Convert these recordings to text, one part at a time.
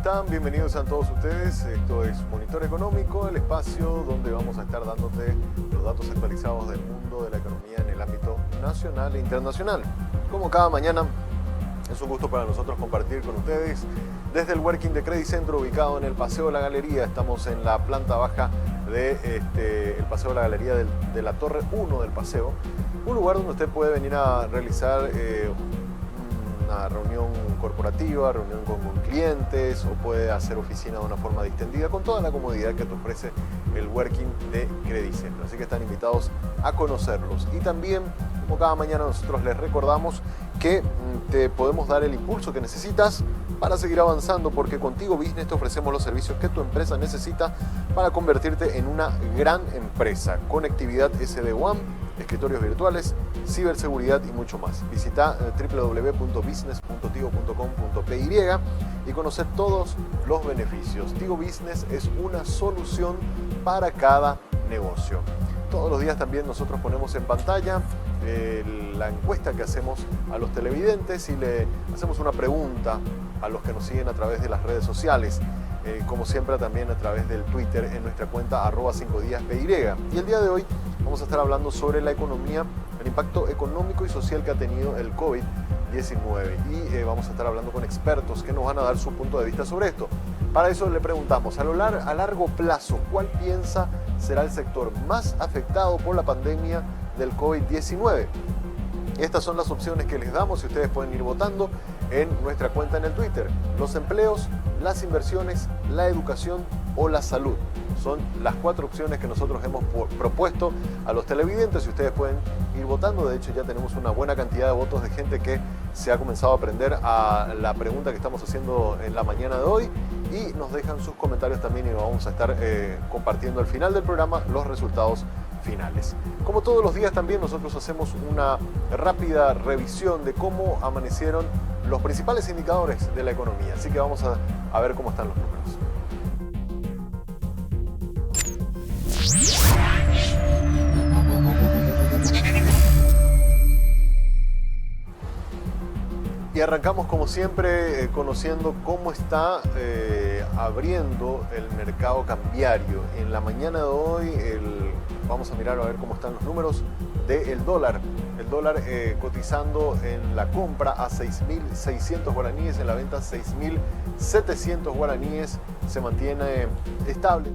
están? Bienvenidos a todos ustedes. Esto es Monitor Económico, el espacio donde vamos a estar dándote los datos actualizados del mundo de la economía en el ámbito nacional e internacional. Como cada mañana, es un gusto para nosotros compartir con ustedes desde el Working de Credicentro, ubicado en el Paseo de la Galería. Estamos en la planta baja de el Paseo de la Galería de la Torre 1 del Paseo, un lugar donde usted puede venir a realizar una reunión corporativa, reunión con clientes, o puede hacer oficina de una forma distendida con toda la comodidad que te ofrece el Working de Credicentro. Así que están invitados a conocerlos. Y también, como cada mañana, nosotros les recordamos que te podemos dar el impulso que necesitas para seguir avanzando, porque contigo Business te ofrecemos los servicios que tu empresa necesita para convertirte en una gran empresa. Conectividad SD-WAN, escritorios virtuales, ciberseguridad y mucho más. Visita www.business.tigo.com.py y conocer todos los beneficios. Tigo Business es una solución para cada negocio. Todos los días también nosotros ponemos en pantalla la encuesta que hacemos a los televidentes y le hacemos una pregunta a los que nos siguen a través de las redes sociales. Como siempre, también a través del Twitter en nuestra cuenta @5diaspy. Y el día de hoy vamos a estar hablando sobre la economía, el impacto económico y social que ha tenido el COVID-19. Y vamos a estar hablando con expertos que nos van a dar su punto de vista sobre esto. Para eso le preguntamos, a largo plazo, ¿cuál piensa será el sector más afectado por la pandemia del COVID-19? Estas son las opciones que les damos y ustedes pueden ir votando en nuestra cuenta en el Twitter. Los empleos, las inversiones, la educación o la salud. Son las 4 opciones que nosotros hemos propuesto a los televidentes y ustedes pueden ir votando. De hecho, ya tenemos una buena cantidad de votos de gente que se ha comenzado a aprender a la pregunta que estamos haciendo en la mañana de hoy, y nos dejan sus comentarios también y vamos a estar compartiendo al final del programa los resultados finales. Como todos los días también nosotros hacemos una rápida revisión de cómo amanecieron los principales indicadores de la economía. Así que vamos a ver cómo están los números. Y arrancamos como siempre conociendo cómo está abriendo el mercado cambiario. En la mañana de hoy vamos a mirar a ver cómo están los números del dólar. El dólar cotizando en la compra a 6.600 guaraníes, en la venta 6.700 guaraníes, se mantiene estable.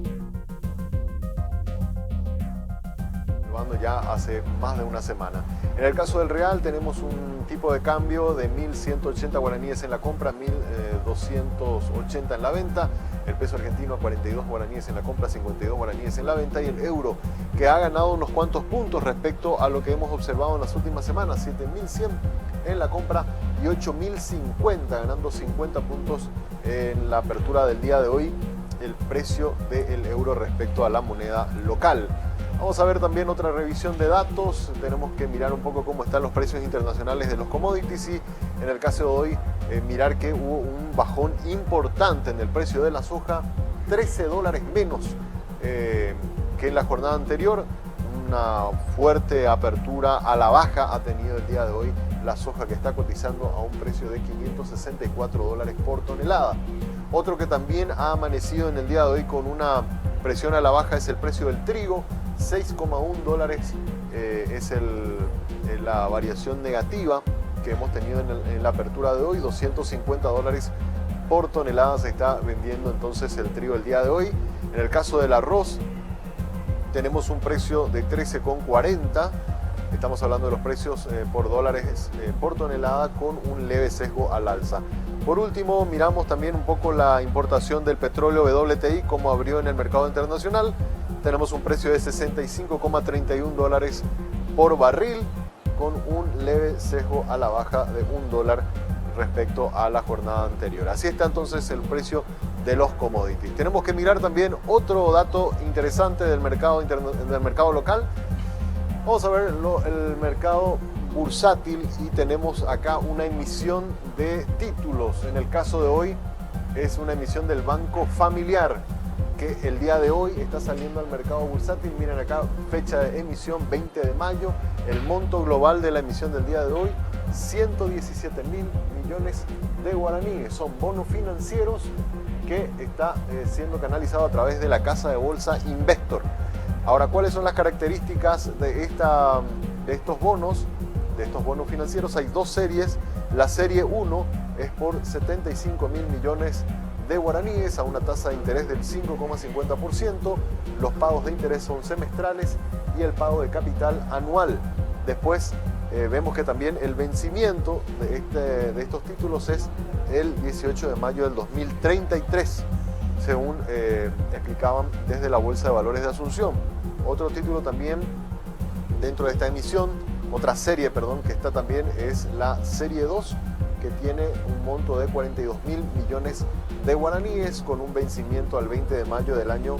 Ya hace más de una semana. En el caso del real tenemos un tipo de cambio de 1.180 guaraníes en la compra, 1.280 en la venta. El peso argentino a 42 guaraníes en la compra, 52 guaraníes en la venta. Y el euro, que ha ganado unos cuantos puntos respecto a lo que hemos observado en las últimas semanas, 7.100 en la compra y 8.050, ganando 50 puntos en la apertura del día de hoy el precio del euro respecto a la moneda local. Vamos a ver también otra revisión de datos. Tenemos que mirar un poco cómo están los precios internacionales de los commodities y en el caso de hoy mirar que hubo un bajón importante en el precio de la soja, $13 menos que en la jornada anterior. Una fuerte apertura a la baja ha tenido el día de hoy la soja, que está cotizando a un precio de $564 por tonelada. Otro que también ha amanecido en el día de hoy con una presión a la baja es el precio del trigo. $6,1 es la variación negativa que hemos tenido en la apertura de hoy. $250 por tonelada se está vendiendo entonces el trigo el día de hoy. En el caso del arroz tenemos un precio de 13,40. Estamos hablando de los precios por dólares por tonelada, con un leve sesgo al alza. Por último, miramos también un poco la importación del petróleo WTI, cómo abrió en el mercado internacional. Tenemos un precio de $61,31 por barril, con un leve sesgo a la baja de $1 respecto a la jornada anterior. Así está entonces el precio de los commodities. Tenemos que mirar también otro dato interesante del mercado local. Vamos a ver el mercado bursátil y tenemos acá una emisión de títulos. En el caso de hoy es una emisión del Banco Familiar, que el día de hoy está saliendo al mercado bursátil. Miren acá, fecha de emisión 20 de mayo. El monto global de la emisión del día de hoy, 117.000 millones de guaraníes. Son bonos financieros que está siendo canalizado a través de la casa de bolsa Investor. Ahora, ¿cuáles son las características de estos bonos financieros? Hay dos series. La serie 1 es por 75 mil millones de guaraníes a una tasa de interés del 5,50%. Los pagos de interés son semestrales y el pago de capital anual. Después vemos que también el vencimiento de estos títulos es el 18 de mayo del 2033, según explicaban desde la Bolsa de Valores de Asunción. Otro título también dentro de esta emisión, otra serie, que está también, es la serie 2, que tiene un monto de 42 mil millones de guaraníes con un vencimiento al 20 de mayo del año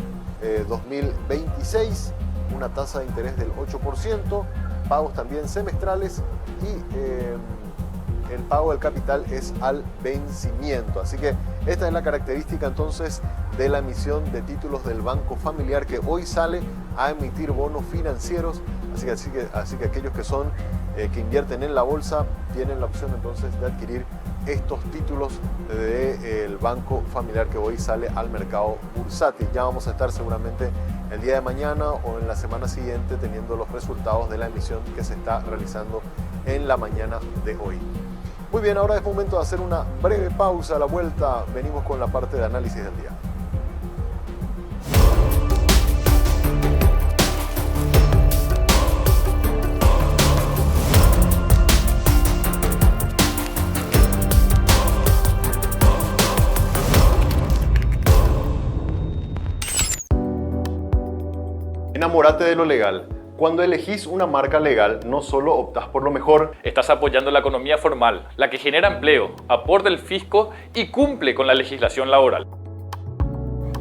2026, una tasa de interés del 8%, pagos también semestrales y el pago del capital es al vencimiento. Así que esta es la característica entonces de la emisión de títulos del Banco Familiar, que hoy sale a emitir bonos financieros. Así que aquellos que invierten en la bolsa tienen la opción entonces de adquirir estos títulos del Banco Familiar, que hoy sale al mercado bursátil. Ya vamos a estar seguramente el día de mañana o en la semana siguiente teniendo los resultados de la emisión que se está realizando en la mañana de hoy. Muy bien, ahora es momento de hacer una breve pausa. A la vuelta venimos con la parte de análisis del día. Enamórate de lo legal. Cuando elegís una marca legal, no solo optás por lo mejor, estás apoyando la economía formal, la que genera empleo, aporta el fisco y cumple con la legislación laboral.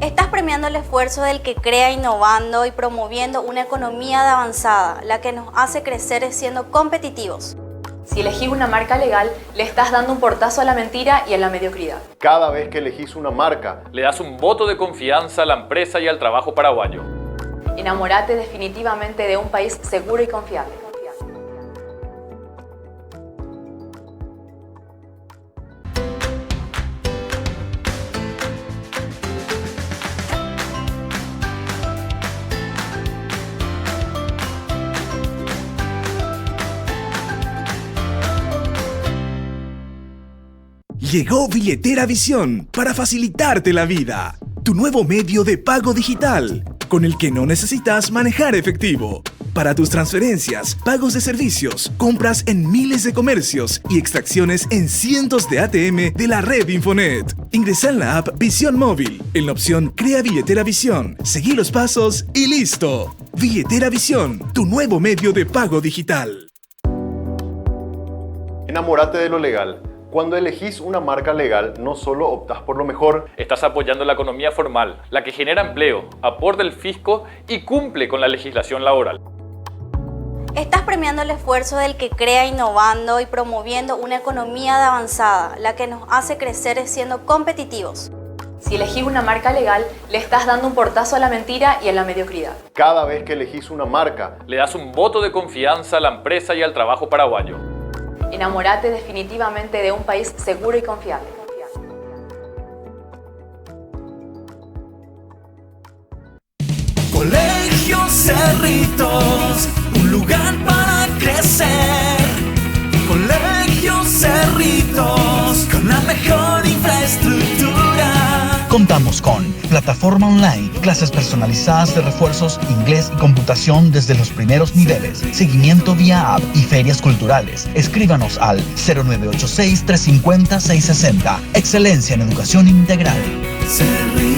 Estás premiando el esfuerzo del que crea innovando y promoviendo una economía de avanzada, la que nos hace crecer siendo competitivos. Si elegís una marca legal, le estás dando un portazo a la mentira y a la mediocridad. Cada vez que elegís una marca, le das un voto de confianza a la empresa y al trabajo paraguayo. Enamórate definitivamente de un país seguro y confiable. Llegó Billetera Visión para facilitarte la vida. Tu nuevo medio de pago digital, con el que no necesitas manejar efectivo. Para tus transferencias, pagos de servicios, compras en miles de comercios y extracciones en cientos de ATM de la red Infonet. Ingresa en la app Visión Móvil, en la opción Crea Billetera Visión, seguí los pasos y listo. Billetera Visión, tu nuevo medio de pago digital. Enamórate de lo legal. Cuando elegís una marca legal, no solo optás por lo mejor, estás apoyando la economía formal, la que genera empleo, aporta el fisco y cumple con la legislación laboral. Estás premiando el esfuerzo del que crea innovando y promoviendo una economía de avanzada, la que nos hace crecer siendo competitivos. Si elegís una marca legal, le estás dando un portazo a la mentira y a la mediocridad. Cada vez que elegís una marca, le das un voto de confianza a la empresa y al trabajo paraguayo. Enamórate definitivamente de un país seguro y confiable. Colegio Cerritos, un lugar para crecer. Colegio Cerritos, con la mejor infraestructura. Contamos con plataforma online, clases personalizadas de refuerzos, inglés y computación desde los primeros niveles, seguimiento vía app y ferias culturales. Escríbanos al 0986-350-660. Excelencia en educación integral. Cerritos.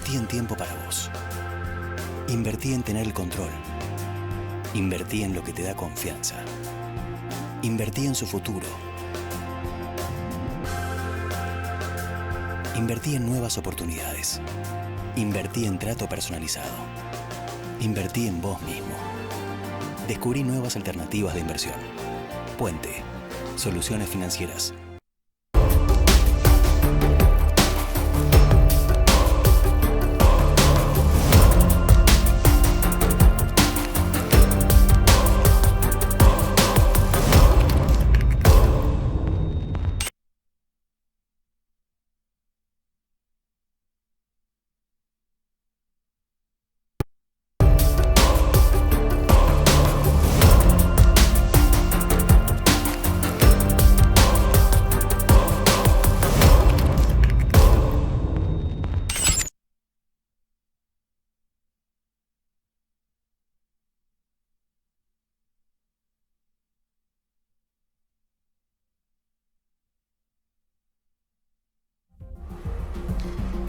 Invertí en tiempo para vos. Invertí en tener el control. Invertí en lo que te da confianza. Invertí en su futuro. Invertí en nuevas oportunidades. Invertí en trato personalizado. Invertí en vos mismo. Descubrí nuevas alternativas de inversión. Puente. Soluciones financieras.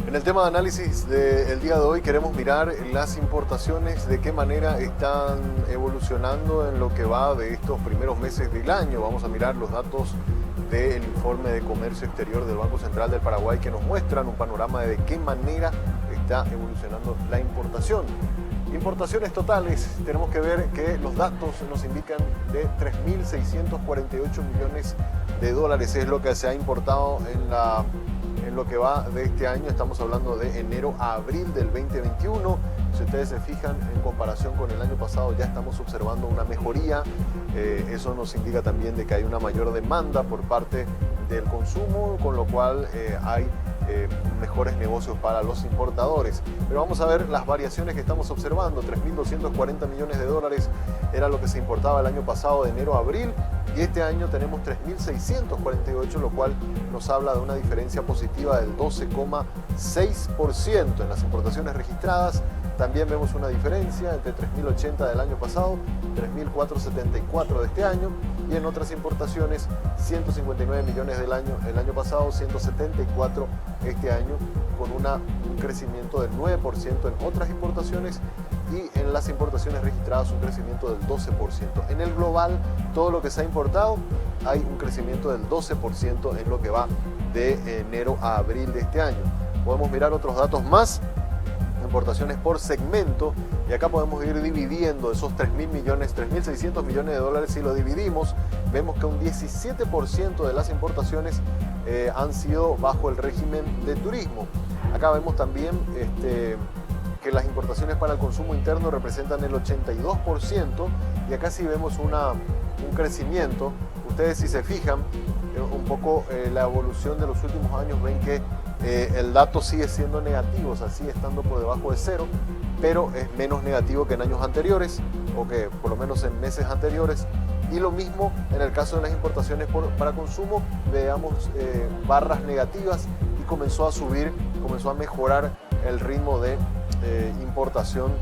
En el tema de análisis del día de hoy queremos mirar las importaciones, de qué manera están evolucionando en lo que va de estos primeros meses del año. Vamos a mirar los datos del informe de comercio exterior del Banco Central del Paraguay que nos muestran un panorama de qué manera está evolucionando la importación. Importaciones totales, tenemos que ver que los datos nos indican de 3.648 millones de dólares es lo que se ha importado en lo que va de este año. Estamos hablando de enero a abril del 2021. Si ustedes se fijan, en comparación con el año pasado ya estamos observando una mejoría. Eso nos indica también de que hay una mayor demanda por parte del consumo, con lo cual hay mejores negocios para los importadores. Pero vamos a ver las variaciones que estamos observando. 3.240 millones de dólares era lo que se importaba el año pasado de enero a abril, y este año tenemos 3.648, lo cual nos habla de una diferencia positiva del 12,6% en las importaciones registradas. También vemos una diferencia entre 3.080 del año pasado, 3.474 de este año, y en otras importaciones 159 millones el año pasado, 174 este año, con un crecimiento del 9% en otras importaciones, y en las importaciones registradas un crecimiento del 12%. En el global, todo lo que se ha importado, hay un crecimiento del 12% en lo que va de enero a abril de este año. Podemos mirar otros datos más, importaciones por segmento, y acá podemos ir dividiendo esos 3.600 millones de dólares. Si lo dividimos, vemos que un 17% de las importaciones han sido bajo el régimen de turismo. Acá vemos también que las importaciones para el consumo interno representan el 82%, y acá sí vemos un crecimiento. Ustedes, si se fijan un poco la evolución de los últimos años, ven que el dato sigue siendo negativo, o sea, sigue estando por debajo de cero, pero es menos negativo que en años anteriores, o que por lo menos en meses anteriores. Y lo mismo en el caso de las importaciones para consumo, veamos barras negativas, y comenzó a subir, comenzó a mejorar el ritmo de importación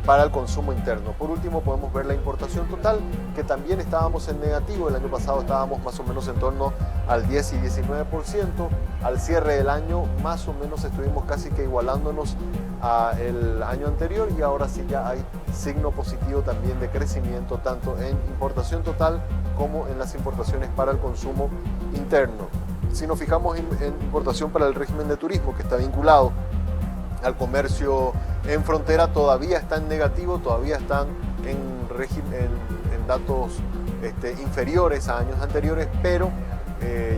para el consumo interno. Por último, podemos ver la importación total, que también estábamos en negativo. El año pasado estábamos más o menos en torno al 10 y 19%. Al cierre del año, más o menos estuvimos casi que igualándonos al año anterior, y ahora sí ya hay signo positivo también de crecimiento, tanto en importación total como en las importaciones para el consumo interno. Si nos fijamos en importación para el régimen de turismo, que está vinculado al comercio en frontera, todavía está en negativo, todavía están en datos inferiores a años anteriores, pero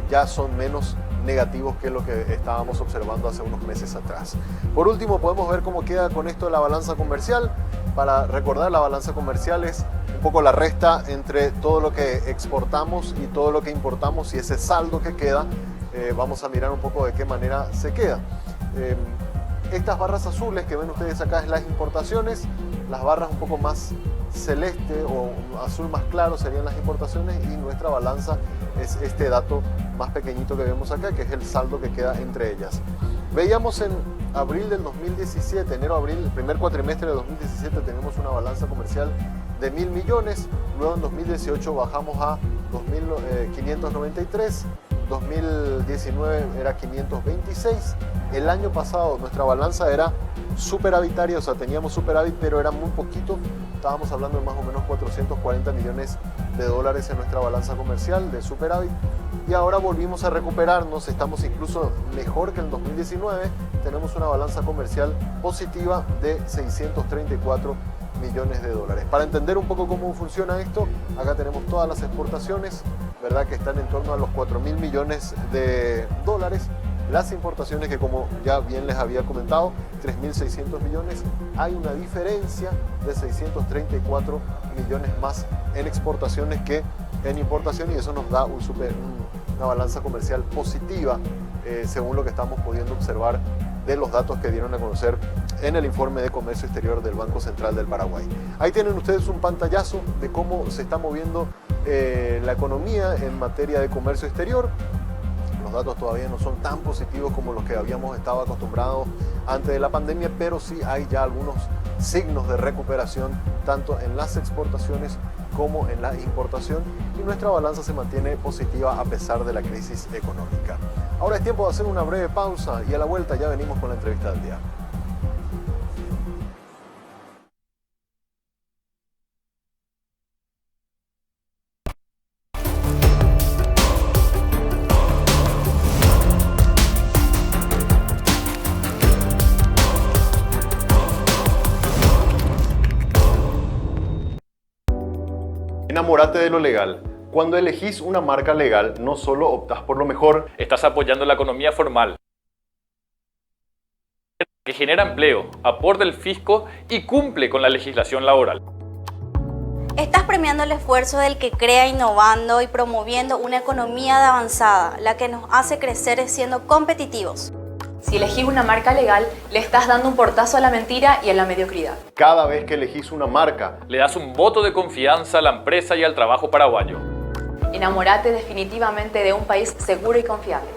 ya son menos negativos que lo que estábamos observando hace unos meses atrás. Por último, podemos ver cómo queda con esto de la balanza comercial. Para recordar, la balanza comercial es un poco la resta entre todo lo que exportamos y todo lo que importamos, y ese saldo que queda, vamos a mirar un poco de qué manera se queda. Estas barras azules que ven ustedes acá es las importaciones, las barras un poco más celeste o azul más claro serían las importaciones, y nuestra balanza es este dato más pequeñito que vemos acá, que es el saldo que queda entre ellas. Veíamos en abril del 2017, enero-abril, el primer cuatrimestre de 2017, tenemos una balanza comercial de 1.000 millones, luego en 2018 bajamos a 2.593, 2019 era 526. El año pasado nuestra balanza era superavitaria, o sea, teníamos superávit, pero era muy poquito. Estábamos hablando de más o menos 440 millones de dólares en nuestra balanza comercial de superávit. Y ahora volvimos a recuperarnos, estamos incluso mejor que en 2019. Tenemos una balanza comercial positiva de 634 millones de dólares. Para entender un poco cómo funciona esto, acá tenemos todas las exportaciones, ¿verdad?, que están en torno a los 4.000 millones de dólares. Las importaciones, que como ya bien les había comentado, 3.600 millones. Hay una diferencia de 634 millones más en exportaciones que en importación, y eso nos da una balanza comercial positiva, según lo que estamos pudiendo observar de los datos que dieron a conocer en el informe de comercio exterior del Banco Central del Paraguay. Ahí tienen ustedes un pantallazo de cómo se está moviendo la economía en materia de comercio exterior. Los datos todavía no son tan positivos como los que habíamos estado acostumbrados antes de la pandemia, pero sí hay ya algunos signos de recuperación tanto en las exportaciones como en la importación, y nuestra balanza se mantiene positiva a pesar de la crisis económica. Ahora es tiempo de hacer una breve pausa y a la vuelta ya venimos con la entrevista del día. Enamórate de lo legal. Cuando elegís una marca legal, no solo optás por lo mejor, Estás apoyando la economía formal, que genera empleo, aporta el fisco y cumple con la legislación laboral. Estás premiando el esfuerzo del que crea innovando y promoviendo una economía de avanzada, la que nos hace crecer siendo competitivos. Si elegís una marca legal, le estás dando un portazo a la mentira y a la mediocridad. cada vez que elegís una marca, Le das un voto de confianza a la empresa y al trabajo paraguayo. Enamórate definitivamente de un país seguro y confiable.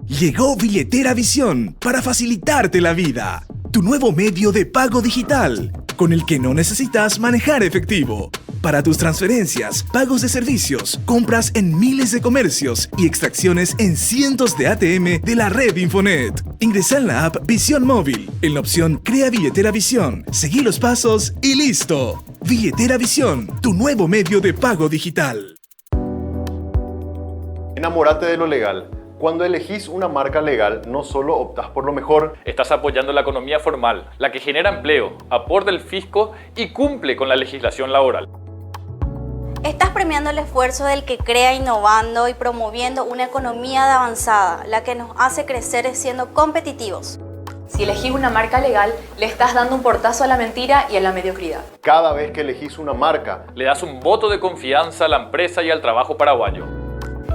Llegó Billetera Visión para facilitarte la vida. Tu nuevo medio de pago digital, con el que no necesitas manejar efectivo. Para tus transferencias, pagos de servicios, compras en miles de comercios y extracciones en cientos de ATM de la red Infonet. Ingresa en la app Visión Móvil, en la opción Crea Billetera Visión, seguí los pasos y ¡listo! Billetera Visión, tu nuevo medio de pago digital. enamórate de lo legal. Cuando elegís una marca legal, no solo optás por lo mejor, Estás apoyando la economía formal, la que genera empleo, aporta el fisco y cumple con la legislación laboral. Estás premiando el esfuerzo del que crea innovando y promoviendo una economía de avanzada, la que nos hace crecer siendo competitivos. Si elegís una marca legal, le estás dando un portazo a la mentira y a la mediocridad. cada vez que elegís una marca, Le das un voto de confianza a la empresa y al trabajo paraguayo.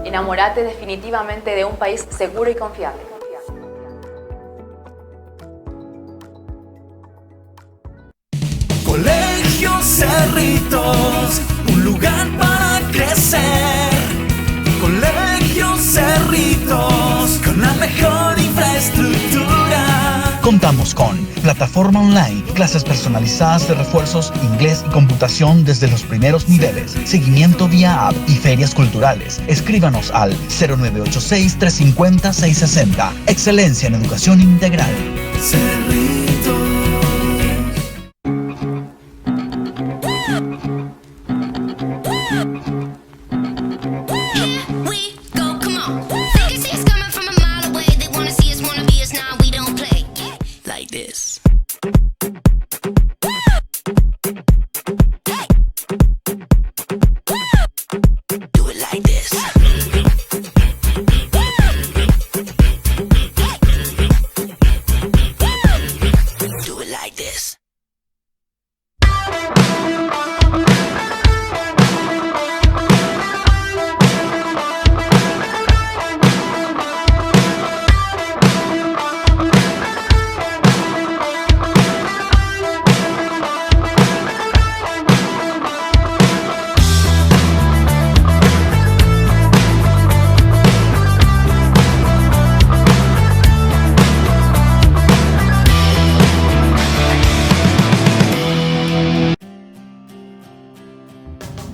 Enamórate definitivamente de un país seguro y confiable. Colegio Cerritos, un lugar para crecer. Colegio Cerritos, con la mejor infraestructura. Contamos con plataforma online, clases personalizadas de refuerzos, inglés y computación desde los primeros niveles, seguimiento vía app y ferias culturales. Escríbanos al 0986-350-660. Excelencia en educación integral. Cerritos.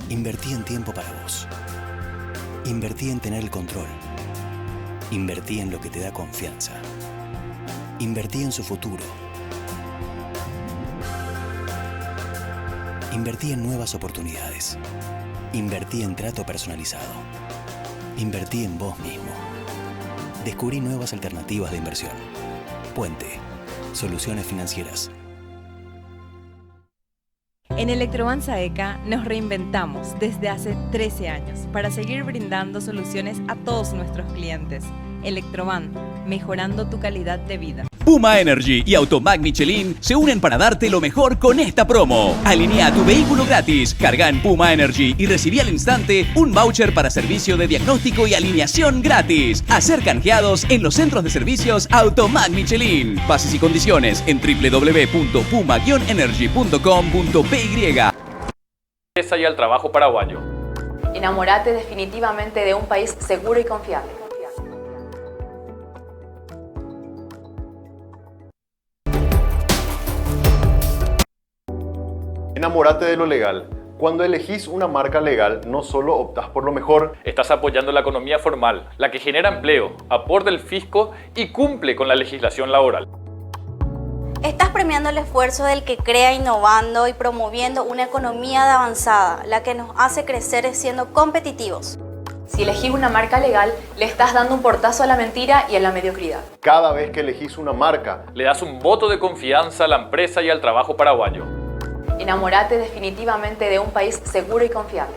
Invertí en tiempo para vos. Invertí en tener el control. Invertí en lo que te da confianza. Invertí en su futuro. Invertí en nuevas oportunidades. Invertí en trato personalizado. Invertí en vos mismo. Descubrí nuevas alternativas de inversión. Puente. Soluciones financieras. En Electroban Saeca nos reinventamos desde hace 13 años para seguir brindando soluciones a todos nuestros clientes. Electroban, mejorando tu calidad de vida. Puma Energy y Automac Michelin se unen para darte lo mejor con esta promo. Alinea tu vehículo gratis, carga en Puma Energy y recibí al instante un voucher para servicio de diagnóstico y alineación gratis. A ser canjeados en los centros de servicios Automac Michelin. Bases y condiciones en www.puma-energy.com.py. Empresa y al trabajo paraguayo. Enamórate definitivamente de un país seguro y confiable. Enamórate de lo legal. Cuando elegís una marca legal, no solo optás por lo mejor, Estás apoyando la economía formal, la que genera empleo, aporta el fisco y cumple con la legislación laboral. Estás premiando el esfuerzo del que crea innovando y promoviendo una economía de avanzada, la que nos hace crecer siendo competitivos. Si elegís una marca legal, le estás dando un portazo a la mentira y a la mediocridad. cada vez que elegís una marca, Le das un voto de confianza a la empresa y al trabajo paraguayo. Enamórate definitivamente de un país seguro y confiable.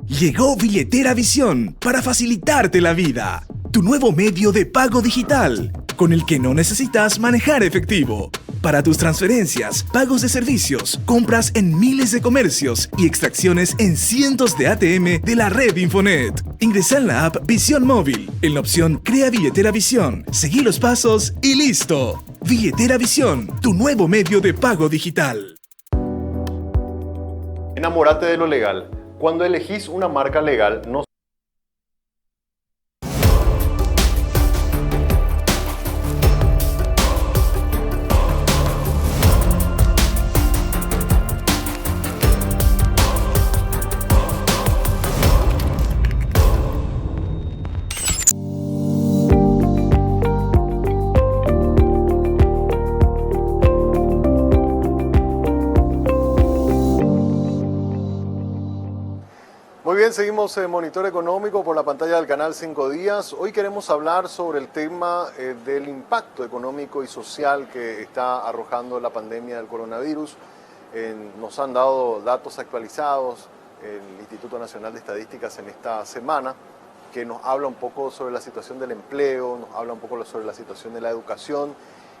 Llegó Billetera Visión para facilitarte la vida. Tu nuevo medio de pago digital, con el que no necesitas manejar efectivo. Para tus transferencias, pagos de servicios, compras en miles de comercios y extracciones en cientos de ATM de la red Infonet. Ingresa en la app Visión Móvil, en la opción Crea Billetera Visión, seguí los pasos y listo. Billetera Visión, tu nuevo medio de pago digital. enamórate de lo legal. Cuando elegís una marca legal, no Muy bien, seguimos en Monitor Económico por la pantalla del canal 5 Días. Hoy queremos hablar sobre el tema del impacto económico y social que está arrojando la pandemia del coronavirus. Nos han dado datos actualizados el Instituto Nacional de Estadísticas en esta semana, que nos habla un poco sobre la situación del empleo, nos habla un poco sobre la situación de la educación.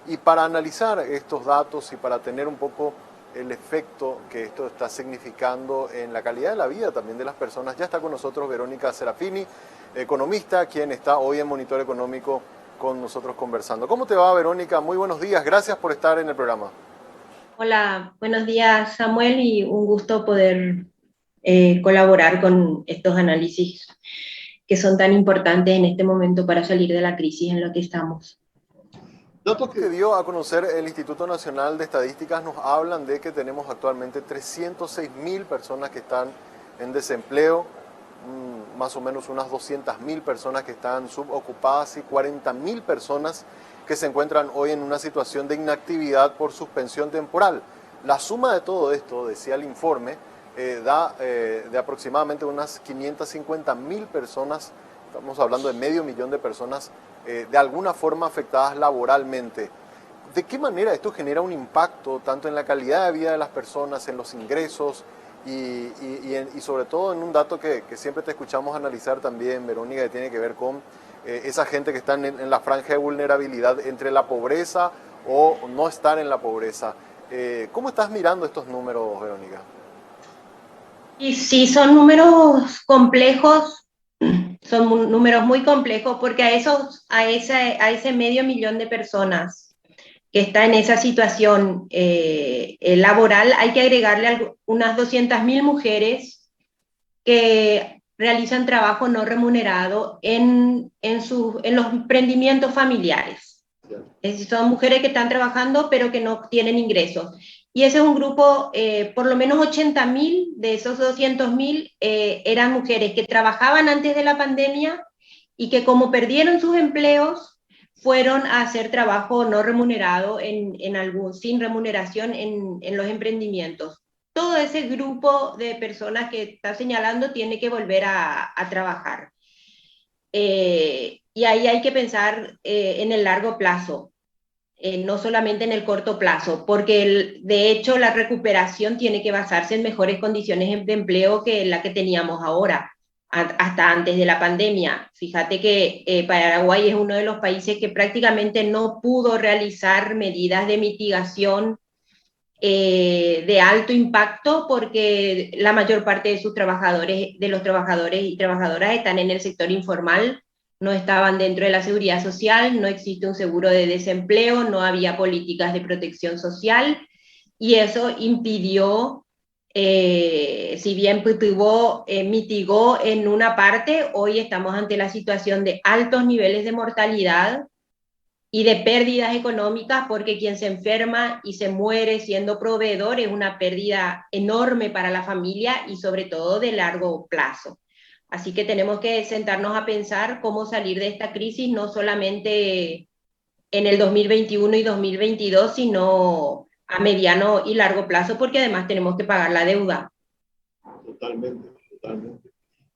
Y para analizar estos datos y para tener un poco el efecto que esto está significando en la calidad de la vida también de las personas, ya está con nosotros Verónica Serafini, economista, quien está hoy en Monitor Económico con nosotros conversando. ¿Cómo te va, Verónica? Muy buenos días, gracias por estar en el programa. Hola, buenos días, Samuel, y un gusto poder colaborar con estos análisis que son tan importantes en este momento para salir de la crisis en la que estamos. Datos que dio a conocer el Instituto Nacional de Estadísticas nos hablan de que tenemos actualmente 306.000 personas que están en desempleo, más o menos unas 200.000 personas que están subocupadas y 40.000 personas que se encuentran hoy en una situación de inactividad por suspensión temporal. La suma de todo esto, decía el informe, da de aproximadamente unas 550.000 personas, estamos hablando de 500.000 de personas de alguna forma afectadas laboralmente. ¿De qué manera esto genera un impacto tanto en la calidad de vida de las personas, en los ingresos y sobre todo en un dato que siempre te escuchamos analizar también, Verónica, que tiene que ver con esa gente que está en la franja de vulnerabilidad entre la pobreza o no estar en la pobreza? ¿Cómo estás mirando estos números, Verónica? Y sí, son números complejos. Son números muy complejos porque a ese 500.000 de personas que está en esa situación laboral, hay que agregarle unas 200.000 mujeres que realizan trabajo no remunerado en los emprendimientos familiares. Es decir, son mujeres que están trabajando pero que no tienen ingresos. Y ese es un grupo, por lo menos 80.000 de esos 200.000 eran mujeres que trabajaban antes de la pandemia y que como perdieron sus empleos, fueron a hacer trabajo no remunerado sin remuneración en los emprendimientos. Todo ese grupo de personas que está señalando tiene que volver a trabajar. Y ahí hay que pensar en el largo plazo, no solamente en el corto plazo, porque de hecho la recuperación tiene que basarse en mejores condiciones de empleo que la que teníamos ahora, hasta antes de la pandemia. Fíjate que Paraguay es uno de los países que prácticamente no pudo realizar medidas de mitigación de alto impacto porque la mayor parte de los trabajadores y trabajadoras están en el sector informal, no estaban dentro de la seguridad social, no existe un seguro de desempleo, no había políticas de protección social y eso impidió, si bien mitigó en una parte, hoy estamos ante la situación de altos niveles de mortalidad y de pérdidas económicas, porque quien se enferma y se muere siendo proveedor es una pérdida enorme para la familia y sobre todo de largo plazo. Así que tenemos que sentarnos a pensar cómo salir de esta crisis, no solamente en el 2021 y 2022, sino a mediano y largo plazo, porque además tenemos que pagar la deuda. Totalmente, totalmente.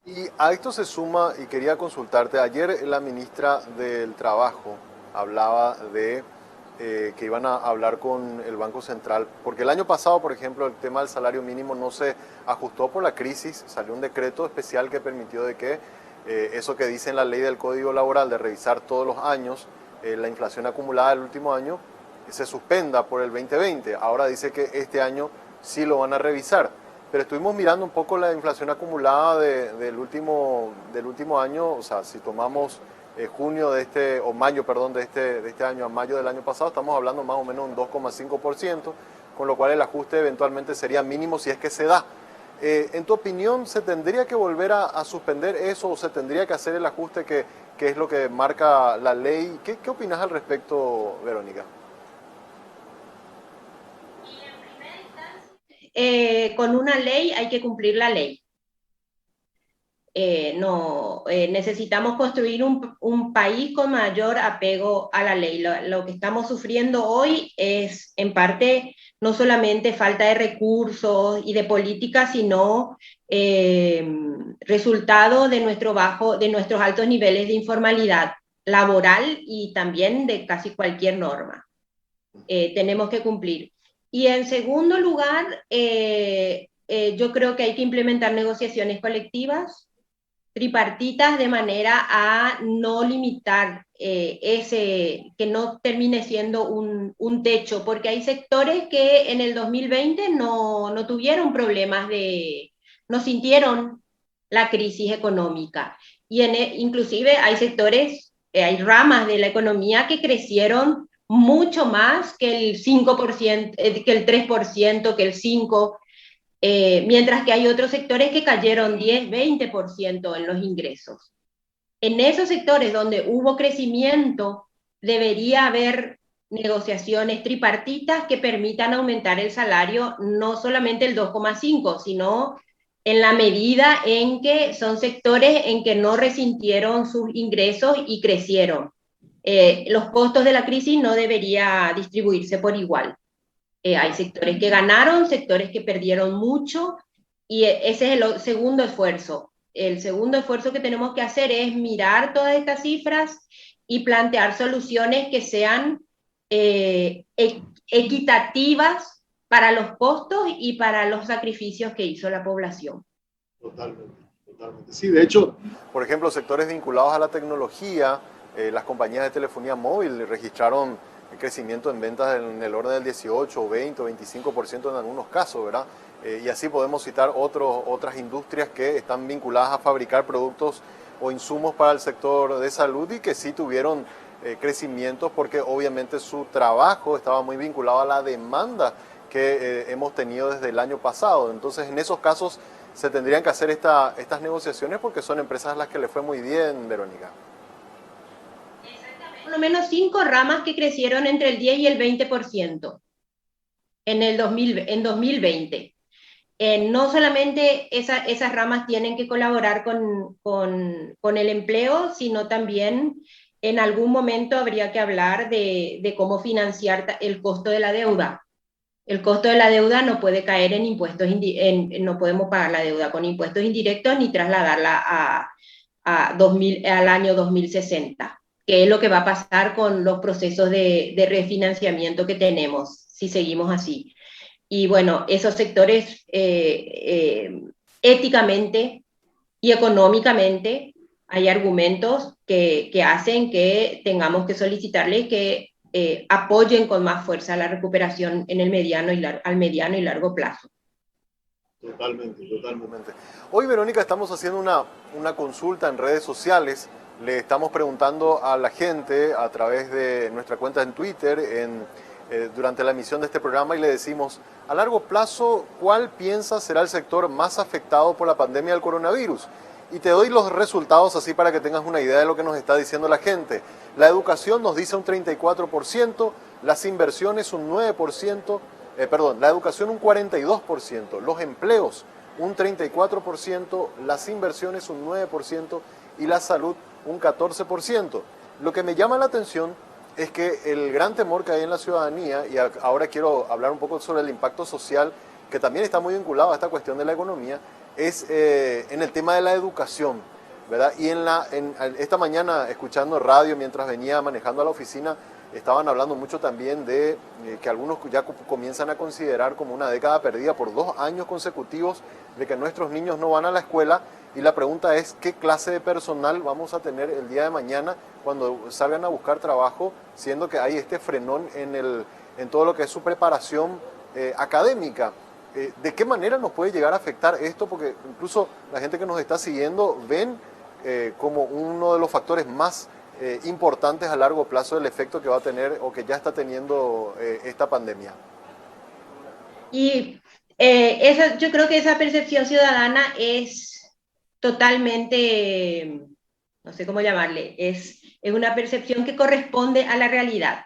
Y a esto se suma, y quería consultarte, ayer la ministra del Trabajo hablaba de que iban a hablar con el Banco Central, porque el año pasado, por ejemplo, el tema del salario mínimo no se ajustó por la crisis, salió un decreto especial que permitió de que eso que dice en la ley del Código Laboral de revisar todos los años la inflación acumulada del último año, se suspenda por el 2020. Ahora dice que este año sí lo van a revisar, pero estuvimos mirando un poco la inflación acumulada del último año, o sea, si tomamos mayo de este año a mayo del año pasado, estamos hablando más o menos de un 2,5%, con lo cual el ajuste eventualmente sería mínimo si es que se da. En tu opinión, ¿se tendría que volver a suspender eso o se tendría que hacer el ajuste que es lo que marca la ley? ¿Qué opinas al respecto, Verónica? Con una ley hay que cumplir la ley. Necesitamos construir un país con mayor apego a la ley. Lo que estamos sufriendo hoy es, en parte, no solamente falta de recursos y de políticas, sino resultado de nuestros altos niveles de informalidad laboral y también de casi cualquier norma. Tenemos que cumplir. Y en segundo lugar, yo creo que hay que implementar negociaciones colectivas tripartitas de manera a no limitar que no termine siendo un techo, porque hay sectores que en el 2020 no tuvieron problemas no sintieron la crisis económica. Y inclusive hay sectores, hay ramas de la economía que crecieron mucho más que el 5%, que el 3%, que el 5%, mientras que hay otros sectores que cayeron 10, 20% en los ingresos. En esos sectores donde hubo crecimiento, debería haber negociaciones tripartitas que permitan aumentar el salario, no solamente el 2,5, sino en la medida en que son sectores en que no resintieron sus ingresos y crecieron. Los costos de la crisis no debería distribuirse por igual. Hay sectores que ganaron, sectores que perdieron mucho, y ese es el segundo esfuerzo. El segundo esfuerzo que tenemos que hacer es mirar todas estas cifras y plantear soluciones que sean equitativas para los costos y para los sacrificios que hizo la población. Totalmente, totalmente. Sí, de hecho, por ejemplo, sectores vinculados a la tecnología, las compañías de telefonía móvil registraron crecimiento en ventas en el orden del 18, 20 o 25% en algunos casos, ¿verdad? Y así podemos citar otras industrias que están vinculadas a fabricar productos o insumos para el sector de salud y que sí tuvieron crecimientos porque obviamente su trabajo estaba muy vinculado a la demanda que hemos tenido desde el año pasado. Entonces, en esos casos se tendrían que hacer estas negociaciones porque son empresas a las que le fue muy bien, Verónica. Por lo menos 5 ramas que crecieron entre el 10 y el 20% en 2020. No solamente esas ramas tienen que colaborar con el empleo, sino también en algún momento habría que hablar de cómo financiar el costo de la deuda. El costo de la deuda no puede caer en impuestos, no podemos pagar la deuda con impuestos indirectos ni trasladarla al año 2060, que es lo que va a pasar con los procesos de refinanciamiento que tenemos si seguimos así. Y bueno, esos sectores éticamente y económicamente hay argumentos que hacen que tengamos que solicitarles que apoyen con más fuerza la recuperación en el al mediano y largo plazo. Totalmente, totalmente. Hoy, Verónica, estamos haciendo una consulta en redes sociales. Le estamos preguntando a la gente a través de nuestra cuenta en Twitter, durante la emisión de este programa, y le decimos, a largo plazo, ¿cuál piensa será el sector más afectado por la pandemia del coronavirus? Y te doy los resultados así para que tengas una idea de lo que nos está diciendo la gente. La educación nos dice un 34%, las inversiones un 9%, la educación un 42%, los empleos un 34%, las inversiones un 9% y la salud un 14%. Lo que me llama la atención es que el gran temor que hay en la ciudadanía, y ahora quiero hablar un poco sobre el impacto social, que también está muy vinculado a esta cuestión de la economía, es en el tema de la educación, ¿verdad? Y esta mañana, escuchando radio mientras venía manejando a la oficina, estaban hablando mucho también de que algunos ya comienzan a considerar como una década perdida por 2 años consecutivos de que nuestros niños no van a la escuela. Y la pregunta es, ¿qué clase de personal vamos a tener el día de mañana cuando salgan a buscar trabajo, siendo que hay este frenón en todo lo que es su preparación académica? ¿De qué manera nos puede llegar a afectar esto? Porque incluso la gente que nos está siguiendo ven como uno de los factores más importantes a largo plazo del efecto que va a tener o que ya está teniendo esta pandemia. Y yo creo que esa percepción ciudadana es totalmente, no sé cómo llamarle, es una percepción que corresponde a la realidad.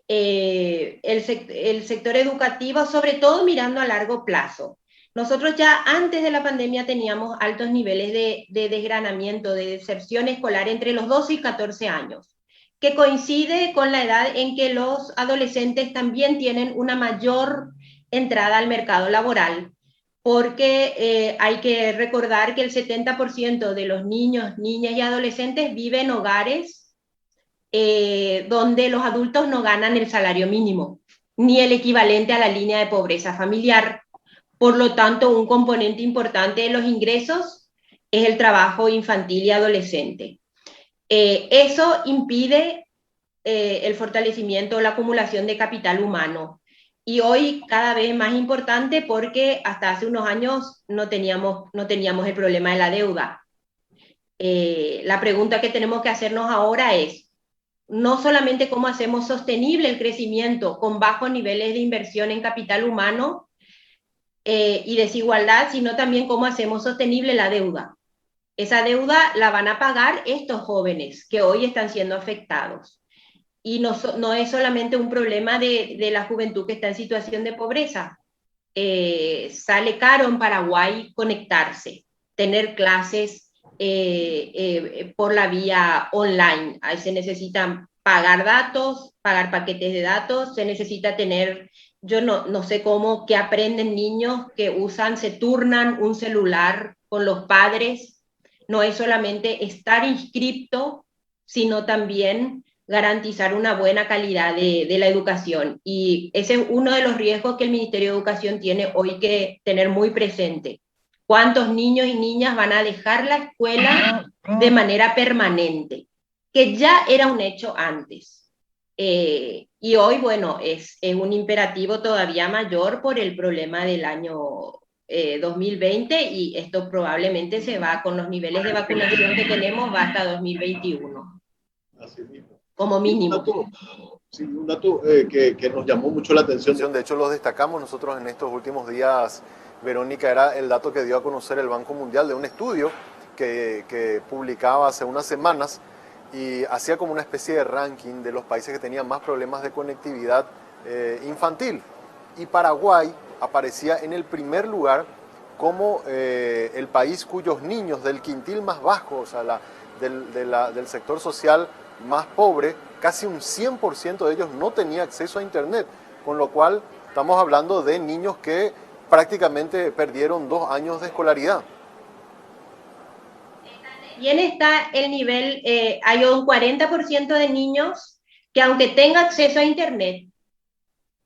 El sector educativo, sobre todo mirando a largo plazo. Nosotros ya antes de la pandemia teníamos altos niveles de desgranamiento, de deserción escolar entre los 12 y 14 años, que coincide con la edad en que los adolescentes también tienen una mayor entrada al mercado laboral, porque hay que recordar que el 70% de los niños, niñas y adolescentes viven en hogares donde los adultos no ganan el salario mínimo, ni el equivalente a la línea de pobreza familiar. Por lo tanto, un componente importante de los ingresos es el trabajo infantil y adolescente. Eso impide el fortalecimiento o la acumulación de capital humano. Y hoy cada vez más importante porque hasta hace unos años no teníamos el problema de la deuda. La pregunta que tenemos que hacernos ahora es, no solamente cómo hacemos sostenible el crecimiento con bajos niveles de inversión en capital humano y desigualdad, sino también cómo hacemos sostenible la deuda. Esa deuda la van a pagar estos jóvenes que hoy están siendo afectados. Y no es solamente un problema de la juventud que está en situación de pobreza. Sale caro en Paraguay conectarse, tener clases por la vía online. Ahí se necesitan pagar datos, pagar paquetes de datos, se necesita tener, yo no sé cómo, que aprenden niños que se turnan un celular con los padres. No es solamente estar inscripto, sino también garantizar una buena calidad de la educación. Y ese es uno de los riesgos que el Ministerio de Educación tiene hoy que tener muy presente. ¿Cuántos niños y niñas van a dejar la escuela de manera permanente? Que ya era un hecho antes. Y hoy, bueno, es un imperativo todavía mayor por el problema del año 2020 y esto probablemente se va con los niveles de vacunación que tenemos, va hasta 2021. Así mismo. como mínimo. Sí, un dato que nos llamó mucho la atención, de hecho lo destacamos nosotros en estos últimos días, Verónica, era el dato que dio a conocer el Banco Mundial de un estudio que publicaba hace unas semanas y hacía como una especie de ranking de los países que tenían más problemas de conectividad infantil. Y Paraguay aparecía en el primer lugar como el país cuyos niños del quintil más bajo, o sea, del sector social más pobre, casi un 100% de ellos no tenía acceso a internet, con lo cual estamos hablando de niños que prácticamente perdieron 2 años de escolaridad. Bien está el nivel, hay un 40% de niños que aunque tenga acceso a internet,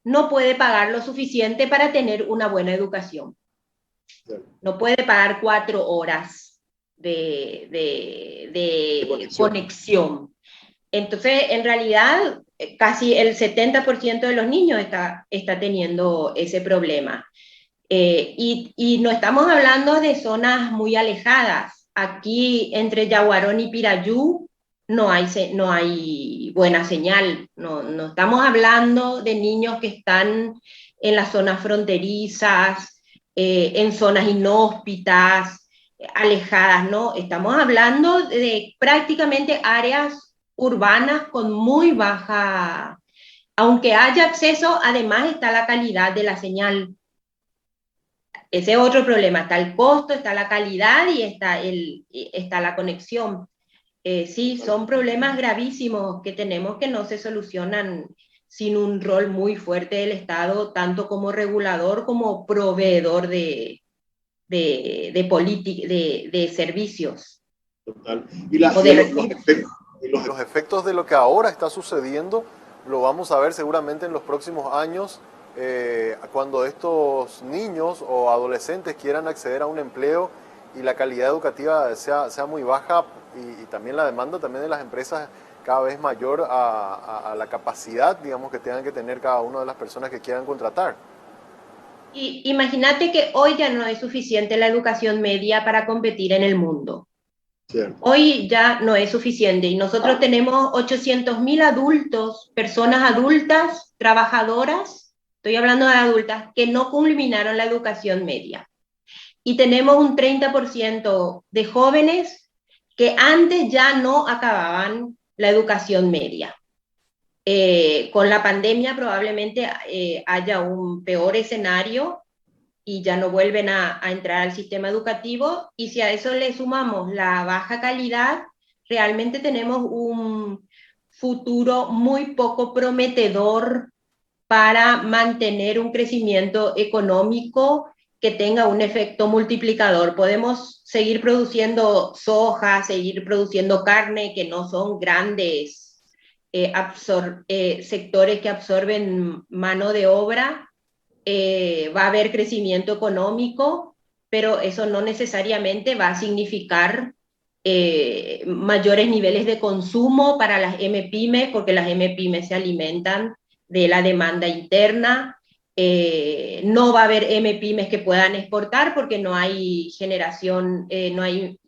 no puede pagar lo suficiente para tener una buena educación. No puede pagar 4 horas de conexión. Entonces, en realidad, casi el 70% de los niños está teniendo ese problema. Y no estamos hablando de zonas muy alejadas. Aquí, entre Yaguarón y Pirayú, no hay buena señal. No estamos hablando de niños que están en las zonas fronterizas, en zonas inhóspitas, alejadas, ¿no? Estamos hablando de prácticamente áreas urbanas con muy baja, aunque haya acceso, además está la calidad de la señal. Ese es otro problema, está el costo, está la calidad y está la conexión. Sí, son problemas gravísimos que tenemos que no se solucionan sin un rol muy fuerte del Estado, tanto como regulador como proveedor de servicios. Total. Y los efectos de lo que ahora está sucediendo lo vamos a ver seguramente en los próximos años, cuando estos niños o adolescentes quieran acceder a un empleo y la calidad educativa sea muy baja y también la demanda también de las empresas cada vez mayor a la capacidad, digamos, que tengan que tener cada una de las personas que quieran contratar. Y imagínate que hoy ya no es suficiente la educación media para competir en el mundo. Cierto. Hoy ya no es suficiente y nosotros tenemos 800.000 adultos, personas adultas, trabajadoras, estoy hablando de adultas, que no culminaron la educación media. Y tenemos un 30% de jóvenes que antes ya no acababan la educación media. Con la pandemia probablemente haya un peor escenario y ya no vuelven a entrar al sistema educativo, y si a eso le sumamos la baja calidad, realmente tenemos un futuro muy poco prometedor para mantener un crecimiento económico que tenga un efecto multiplicador. Podemos seguir produciendo soja, seguir produciendo carne, que no son grandes sectores que absorben mano de obra. Va a haber crecimiento económico, pero eso no necesariamente va a significar mayores niveles de consumo para las MPYME, porque las MPYME se alimentan de la demanda interna. No va a haber MPYMEs que puedan exportar porque no hay generación, no hay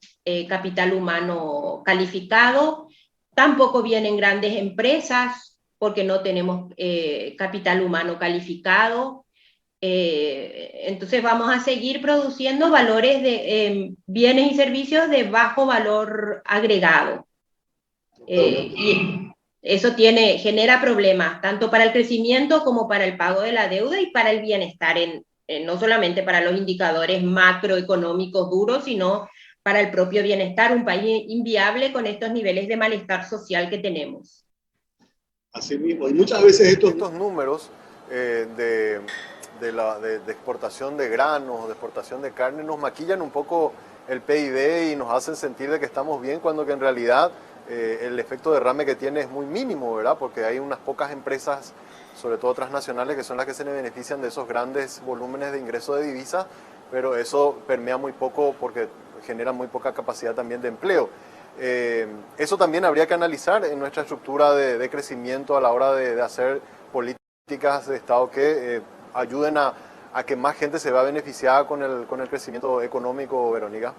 capital humano calificado. Tampoco vienen grandes empresas porque no tenemos capital humano calificado. Entonces vamos a seguir produciendo valores de bienes y servicios de bajo valor agregado. Y eso genera problemas tanto para el crecimiento como para el pago de la deuda y para el bienestar, no solamente para los indicadores macroeconómicos duros, sino para el propio bienestar. Un país inviable con estos niveles de malestar social que tenemos. Así mismo, y muchas veces estos números de exportación de granos, de exportación de carne, nos maquillan un poco el PIB y nos hacen sentir de que estamos bien, cuando que en realidad el efecto derrame que tiene es muy mínimo, ¿verdad? Porque hay unas pocas empresas, sobre todo transnacionales, que son las que se benefician de esos grandes volúmenes de ingreso de divisas, pero eso permea muy poco porque genera muy poca capacidad también de empleo. Eso también habría que analizar en nuestra estructura de crecimiento a la hora de hacer políticas de Estado que ayuden a que más gente se vea beneficiada con el crecimiento económico, Verónica.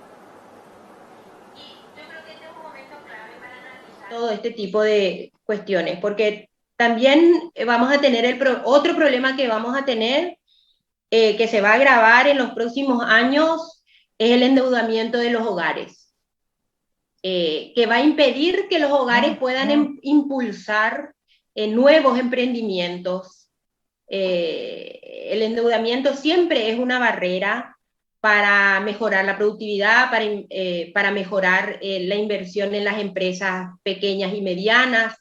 Y yo creo que este es un momento clave para analizar todo este tipo de cuestiones, porque también vamos a tener otro problema que vamos a tener, que se va a agravar en los próximos años, es el endeudamiento de los hogares, que va a impedir que los hogares puedan impulsar nuevos emprendimientos. El endeudamiento siempre es una barrera para mejorar la productividad, para mejorar la inversión en las empresas pequeñas y medianas.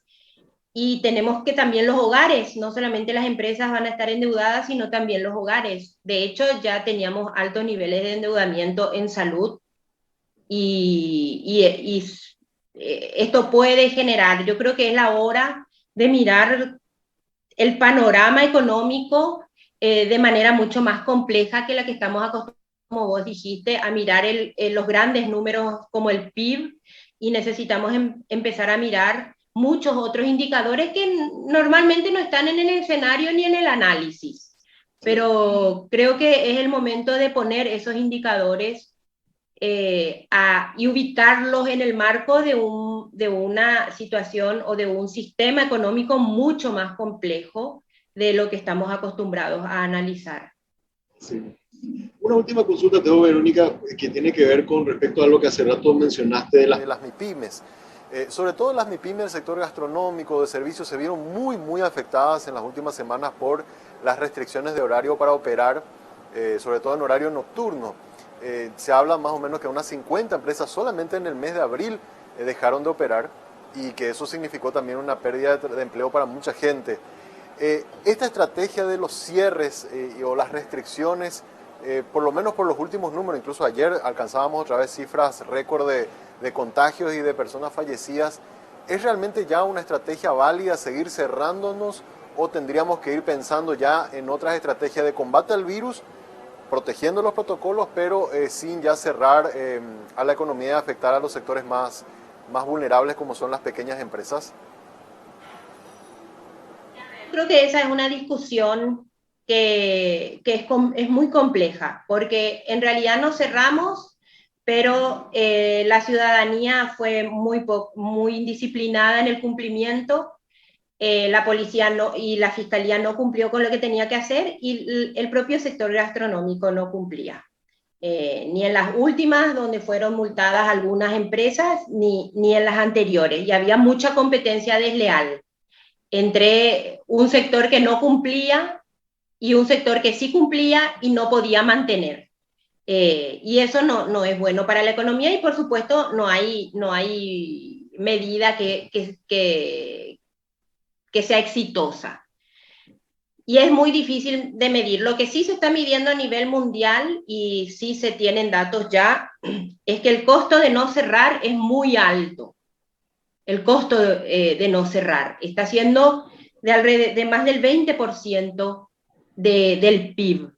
Y tenemos que también los hogares, no solamente las empresas van a estar endeudadas, sino también los hogares. De hecho, ya teníamos altos niveles de endeudamiento en salud y esto puede generar, yo creo que es la hora de mirar el panorama económico de manera mucho más compleja que la que estamos acostumbrados, como vos dijiste, a mirar los grandes números como el PIB, y necesitamos empezar a mirar muchos otros indicadores que normalmente no están en el escenario ni en el análisis. Pero creo que es el momento de poner esos indicadores y ubicarlos en el marco de una situación o de un sistema económico mucho más complejo de lo que estamos acostumbrados a analizar. Sí. Una última consulta tengo, Verónica, que tiene que ver con respecto a lo que hace rato mencionaste de las MIPYMES. Sobre todo las MIPYMES del sector gastronómico, de servicios, se vieron muy afectadas en las últimas semanas por las restricciones de horario para operar, sobre todo en horario nocturno. Se habla más o menos que unas 50 empresas solamente en el mes de abril dejaron de operar, y que eso significó también una pérdida de empleo para mucha gente. Esta estrategia de los cierres o las restricciones, por lo menos por los últimos números, incluso ayer alcanzábamos otra vez cifras récord de contagios y de personas fallecidas, ¿es realmente ya una estrategia válida seguir cerrándonos, o tendríamos que ir pensando ya en otras estrategias de combate al virus, protegiendo los protocolos, pero sin ya cerrar a la economía y afectar a los sectores más vulnerables, como son las pequeñas empresas? Creo que esa es una discusión que es muy compleja, porque en realidad nos cerramos, pero la ciudadanía fue muy indisciplinada en el cumplimiento. La policía y la fiscalía no cumplió con lo que tenía que hacer, y el propio sector gastronómico no cumplía. Ni en las últimas, donde fueron multadas algunas empresas, ni en las anteriores. Y había mucha competencia desleal entre un sector que no cumplía y un sector que sí cumplía y no podía mantener. Y eso no es bueno para la economía, y por supuesto no hay medida que sea exitosa. Y es muy difícil de medir. Lo que sí se está midiendo a nivel mundial, y sí se tienen datos ya, es que el costo de no cerrar es muy alto. El costo de no cerrar está siendo de más del 20% del PIB.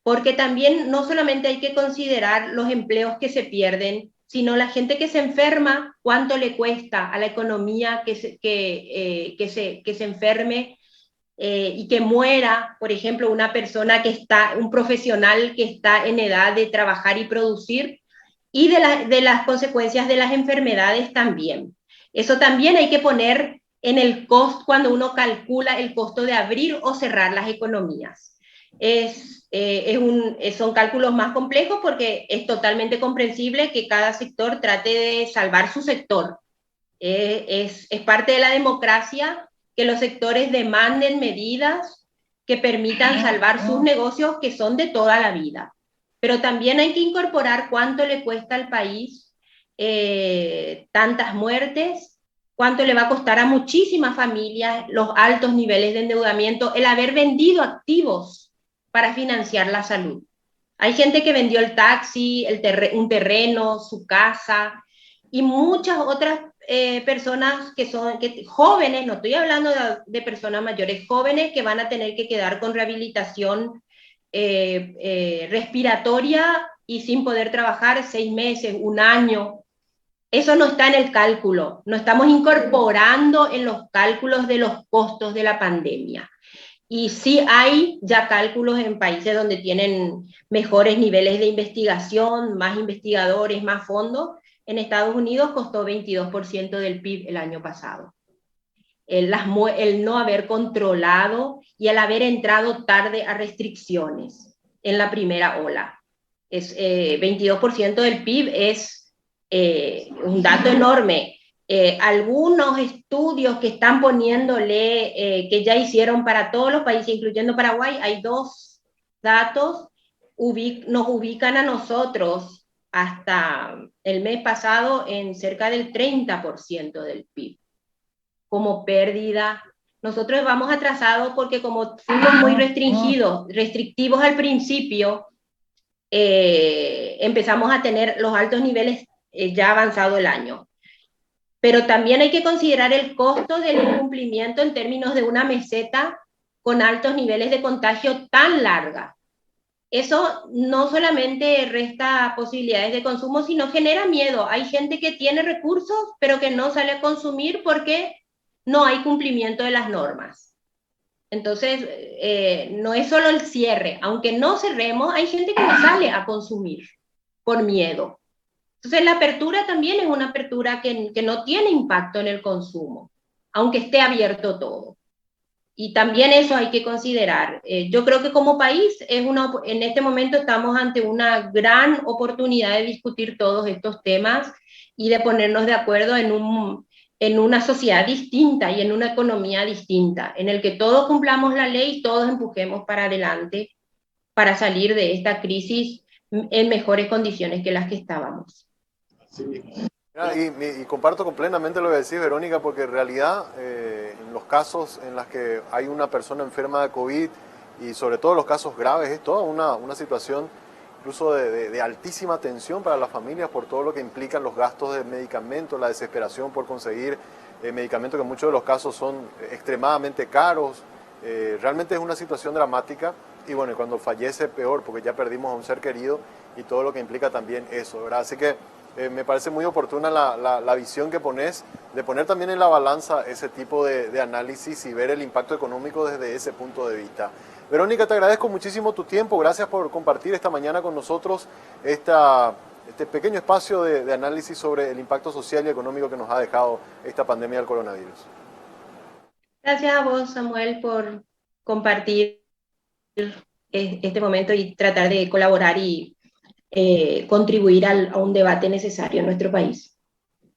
Porque también no solamente hay que considerar los empleos que se pierden, sino la gente que se enferma, cuánto le cuesta a la economía que se enferme y que muera, por ejemplo, un profesional que está en edad de trabajar y producir, y de las consecuencias de las enfermedades también. Eso también hay que poner en el costo cuando uno calcula el costo de abrir o cerrar las economías. Son cálculos más complejos, porque es totalmente comprensible que cada sector trate de salvar su sector. Es parte de la democracia que los sectores demanden medidas que permitan salvar sus negocios, que son de toda la vida. Pero también hay que incorporar cuánto le cuesta al país tantas muertes, cuánto le va a costar a muchísimas familias los altos niveles de endeudamiento, el haber vendido activos para financiar la salud. Hay gente que vendió el taxi, un terreno, su casa, y muchas otras personas que son jóvenes, no estoy hablando de personas mayores, jóvenes que van a tener que quedar con rehabilitación respiratoria y sin poder trabajar 6 meses, 1 año. Eso no está en el cálculo, no estamos incorporando en los cálculos de los costos de la pandemia. Y sí hay ya cálculos en países donde tienen mejores niveles de investigación, más investigadores, más fondos, En Estados Unidos costó 22% del PIB el año pasado. El no haber controlado y el haber entrado tarde a restricciones en la primera ola. 22% del PIB es un dato enorme. Algunos estudios que están poniéndole, que ya hicieron para todos los países, incluyendo Paraguay, hay 2 datos, nos ubican a nosotros hasta el mes pasado en cerca del 30% del PIB como pérdida. Nosotros vamos atrasados porque como fuimos muy restrictivos al principio, empezamos a tener los altos niveles ya avanzado el año. Pero también hay que considerar el costo del incumplimiento en términos de una meseta con altos niveles de contagio tan larga. Eso no solamente resta posibilidades de consumo, sino genera miedo. Hay gente que tiene recursos, pero que no sale a consumir porque no hay cumplimiento de las normas. Entonces, no es solo el cierre. Aunque no cerremos, hay gente que no sale a consumir por miedo. Entonces, la apertura también es una apertura que no tiene impacto en el consumo, aunque esté abierto todo. Y también eso hay que considerar. Yo creo que como país, en este momento estamos ante una gran oportunidad de discutir todos estos temas y de ponernos de acuerdo en una sociedad distinta y en una economía distinta, en el que todos cumplamos la ley y todos empujemos para adelante para salir de esta crisis en mejores condiciones que las que estábamos. Sí. Y comparto plenamente lo que decís, Verónica, porque en realidad en los casos en los que hay una persona enferma de COVID y sobre todo los casos graves es toda una situación incluso de altísima tensión para las familias por todo lo que implican los gastos de medicamentos, la desesperación por conseguir medicamentos que en muchos de los casos son extremadamente caros. Realmente es una situación dramática y bueno, y cuando fallece peor porque ya perdimos a un ser querido y todo lo que implica también eso, ¿verdad? Así que me parece muy oportuna la visión que pones, de poner también en la balanza ese tipo de análisis y ver el impacto económico desde ese punto de vista. Verónica, te agradezco muchísimo tu tiempo, gracias por compartir esta mañana con nosotros este pequeño espacio de análisis sobre el impacto social y económico que nos ha dejado esta pandemia del coronavirus. Gracias a vos, Samuel, por compartir este momento y tratar de colaborar y contribuir a un debate necesario en nuestro país.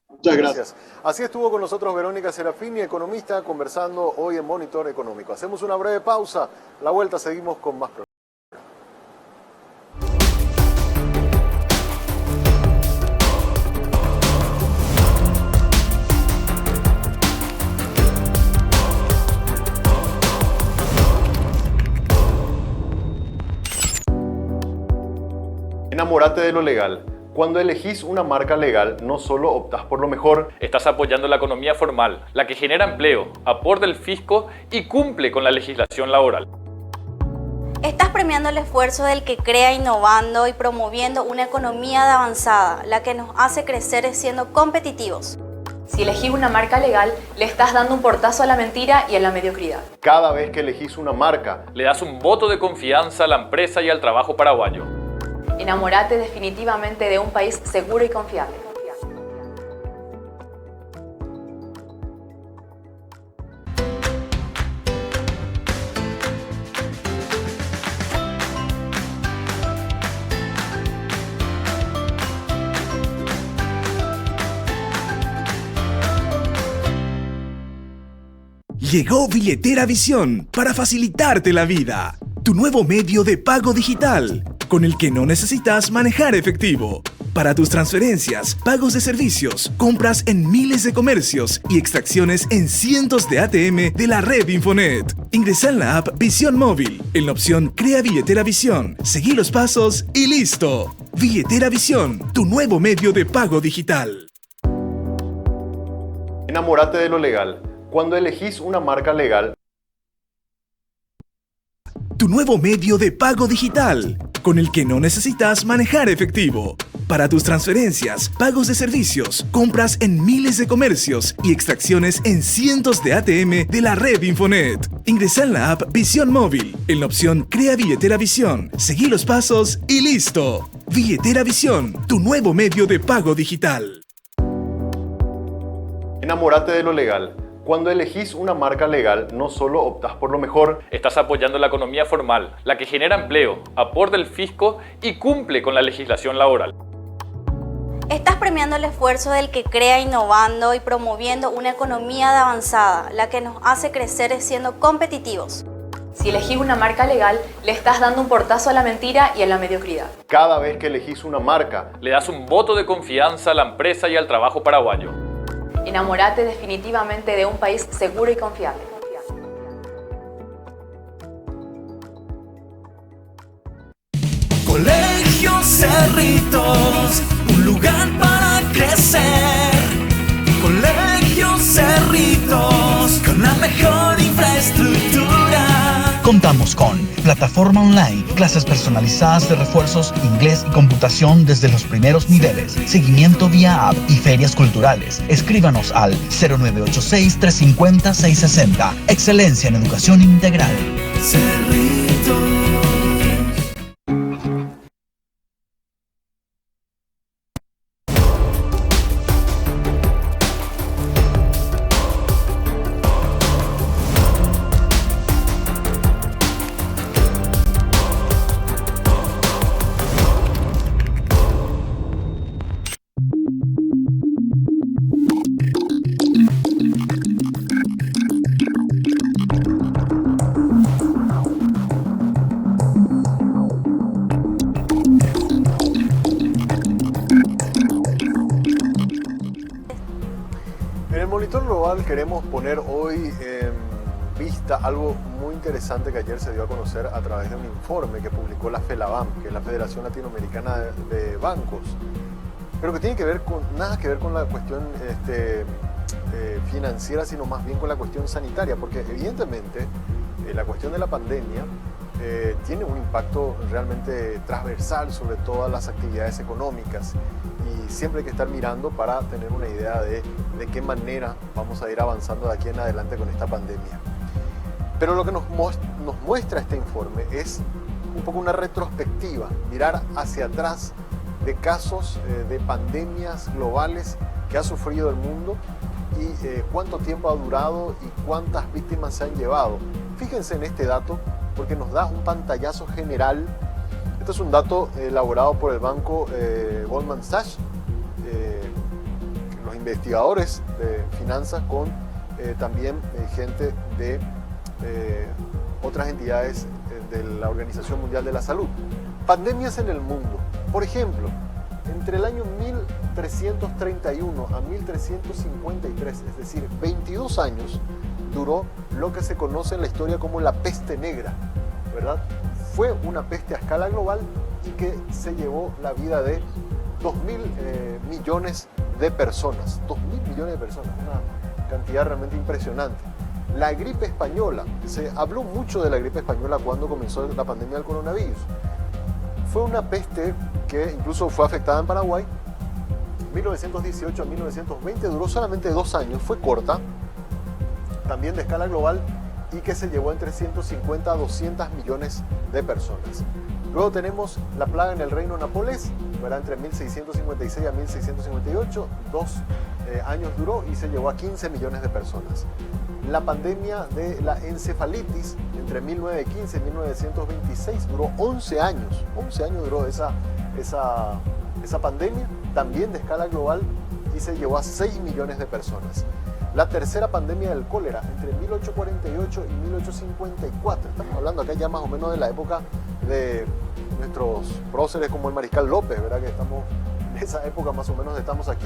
Muchas gracias. Así estuvo con nosotros Verónica Serafini, economista, conversando hoy en Monitor Económico. Hacemos una breve pausa, a la vuelta seguimos con más programas. Enamórate de lo legal. Cuando elegís una marca legal, no solo optás por lo mejor, estás apoyando la economía formal, la que genera empleo, aporta el fisco y cumple con la legislación laboral. Estás premiando el esfuerzo del que crea innovando y promoviendo una economía de avanzada, la que nos hace crecer siendo competitivos. Si elegís una marca legal, le estás dando un portazo a la mentira y a la mediocridad. Cada vez que elegís una marca, le das un voto de confianza a la empresa y al trabajo paraguayo. Enamórate definitivamente de un país seguro y confiable. Llegó Billetera Visión para facilitarte la vida. Tu nuevo medio de pago digital, con el que no necesitas manejar efectivo. Para tus transferencias, pagos de servicios, compras en miles de comercios y extracciones en cientos de ATM de la red Infonet. Ingresa en la app Visión Móvil, en la opción Crea Billetera Visión, seguí los pasos y listo. Billetera Visión, tu nuevo medio de pago digital. Enamórate de lo legal. Cuando elegís una marca legal, tu nuevo medio de pago digital, con el que no necesitas manejar efectivo. Para tus transferencias, pagos de servicios, compras en miles de comercios y extracciones en cientos de ATM de la red Infonet. Ingresa en la app Visión Móvil, en la opción Crea Billetera Visión, seguí los pasos y listo. Billetera Visión, tu nuevo medio de pago digital. Enamórate de lo legal. Cuando elegís una marca legal, no solo optás por lo mejor, estás apoyando la economía formal, la que genera empleo, aporta el fisco y cumple con la legislación laboral. Estás premiando el esfuerzo del que crea innovando y promoviendo una economía de avanzada, la que nos hace crecer siendo competitivos. Si elegís una marca legal, le estás dando un portazo a la mentira y a la mediocridad. Cada vez que elegís una marca, le das un voto de confianza a la empresa y al trabajo paraguayo. Enamórate definitivamente de un país seguro y confiable. Colegio Cerritos, un lugar para crecer. Colegio Cerritos, con la mejor infraestructura. Contamos con plataforma online, clases personalizadas de refuerzos, inglés y computación desde los primeros niveles, seguimiento vía app y ferias culturales. Escríbanos al 0986-350-660. Excelencia en educación integral. Cerritos. En el Monitor Global queremos poner hoy en vista algo muy interesante que ayer se dio a conocer a través de un informe que publicó la FELABAN, que es la Federación Latinoamericana de Bancos, pero que tiene que ver con nada que ver con la cuestión financiera, sino más bien con la cuestión sanitaria, porque evidentemente la cuestión de la pandemia tiene un impacto realmente transversal sobre todas las actividades económicas y siempre hay que estar mirando para tener una idea de qué manera vamos a ir avanzando de aquí en adelante con esta pandemia. Pero lo que nos muestra este informe es un poco una retrospectiva, mirar hacia atrás de casos de pandemias globales que ha sufrido el mundo y cuánto tiempo ha durado y cuántas víctimas se han llevado. Fíjense en este dato porque nos da un pantallazo general. Este es un dato elaborado por el banco Goldman Sachs, los investigadores de finanzas con también gente de otras entidades de la Organización Mundial de la Salud. Pandemias en el mundo. Por ejemplo, entre el año 1331 a 1353, es decir, 22 años, duró lo que se conoce en la historia como la peste negra, ¿verdad? Fue una peste a escala global y que se llevó la vida de 2.000 millones de personas. 2.000 millones de personas, una cantidad realmente impresionante. La gripe española, se habló mucho de la gripe española cuando comenzó la pandemia del coronavirus. Fue una peste que incluso fue afectada en Paraguay. 1918 a 1920, duró solamente 2 años, fue corta, también de escala global, y que se llevó entre 150 a 200 millones de personas. Luego tenemos la plaga en el reino napolés, ¿verdad? Entre 1656 a 1658, 2 años duró y se llevó a 15 millones de personas. La pandemia de la encefalitis entre 1915 y 1926 duró 11 años. 11 años duró esa pandemia, también de escala global, y se llevó a 6 millones de personas. La tercera pandemia del cólera, entre 1848 y 1854. Estamos hablando acá ya más o menos de la época de nuestros próceres como el Mariscal López, ¿verdad? Que estamos en esa época más o menos, estamos aquí.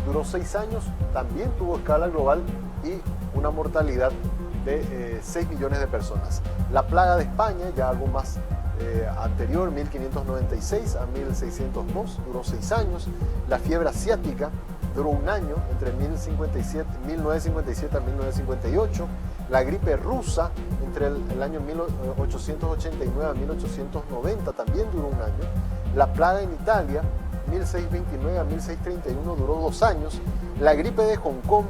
Duró 6 años, también tuvo escala global y una mortalidad de 6 millones de personas. La plaga de España, ya algo más anterior, 1596 a 1602, duró 6 años. La fiebre asiática duró 1 año, entre 1957 a 1958. La gripe rusa, entre el año 1889 a 1890, también duró 1 año. La plaga en Italia, 1629 a 1631, duró 2 años. La gripe de Hong Kong,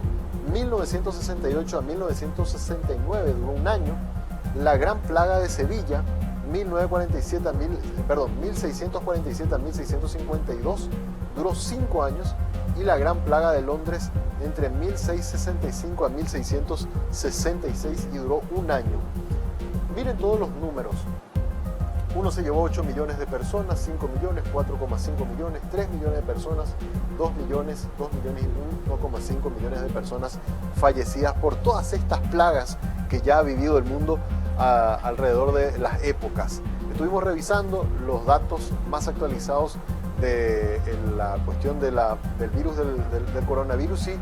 1968 a 1969, duró 1 año. La gran plaga de Sevilla, 1647 a 1652, duró 5 años. y la Gran Plaga de Londres entre 1665 a 1666 y duró un año. Miren todos los números. Uno se llevó 8 millones de personas, 5 millones, 4,5 millones, 3 millones de personas, 2 millones y 1,5 millones de personas fallecidas por todas estas plagas que ya ha vivido el mundo alrededor de las épocas. Estuvimos revisando los datos más actualizados de la cuestión del virus del coronavirus y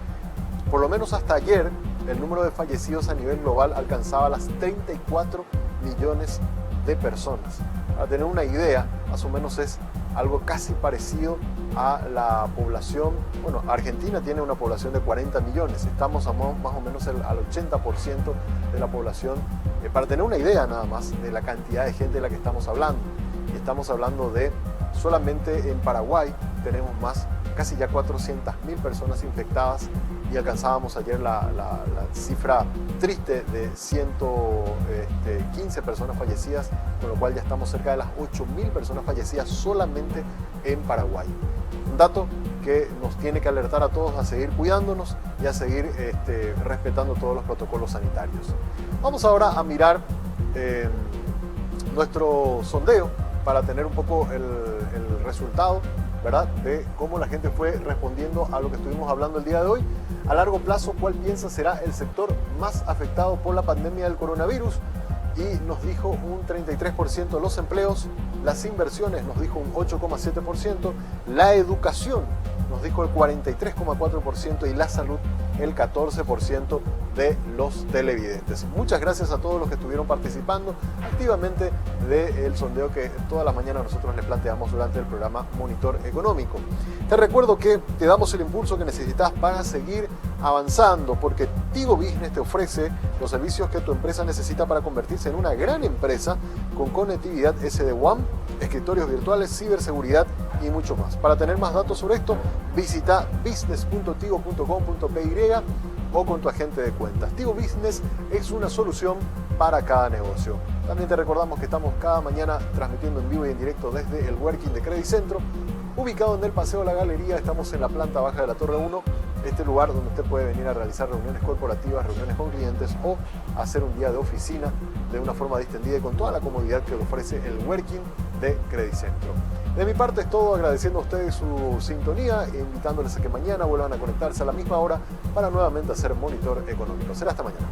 por lo menos hasta ayer el número de fallecidos a nivel global alcanzaba las 34 millones de personas. Para tener una idea, más o menos es algo casi parecido a la población. Bueno, Argentina tiene una población de 40 millones, estamos más o menos al 80% de la población, para tener una idea nada más de la cantidad de gente de la que estamos hablando. Y estamos hablando de, solamente en Paraguay tenemos casi ya 400.000 personas infectadas y alcanzábamos ayer la cifra triste de 115 personas fallecidas, con lo cual ya estamos cerca de las 8.000 personas fallecidas solamente en Paraguay. Un dato que nos tiene que alertar a todos a seguir cuidándonos y a seguir respetando todos los protocolos sanitarios. Vamos ahora a mirar nuestro sondeo para tener un poco el resultado, ¿verdad?, de cómo la gente fue respondiendo a lo que estuvimos hablando el día de hoy. A largo plazo, ¿cuál piensa será el sector más afectado por la pandemia del coronavirus? Y nos dijo un 33% los empleos, las inversiones nos dijo un 8,7%, la educación nos dijo el 43,4% y la salud el 14% de los televidentes. Muchas gracias a todos los que estuvieron participando activamente del sondeo que todas las mañanas nosotros les planteamos durante el programa Monitor Económico. Te recuerdo que te damos el impulso que necesitas para seguir avanzando, porque Tigo Business te ofrece los servicios que tu empresa necesita para convertirse en una gran empresa con conectividad SD-WAN, escritorios virtuales, ciberseguridad y mucho más. Para tener más datos sobre esto, visita business.tigo.com.py o con tu agente de cuentas. Tigo Business es una solución para cada negocio. También te recordamos que estamos cada mañana transmitiendo en vivo y en directo desde el Working de Credit Centro, ubicado en el Paseo de la Galería. Estamos en la planta baja de la Torre 1, este lugar donde usted puede venir a realizar reuniones corporativas, reuniones con clientes o hacer un día de oficina de una forma distendida y con toda la comodidad que le ofrece el Working de Credit Centro. De mi parte es todo, agradeciendo a ustedes su sintonía e invitándoles a que mañana vuelvan a conectarse a la misma hora para nuevamente hacer Monitor Económico. Será hasta mañana.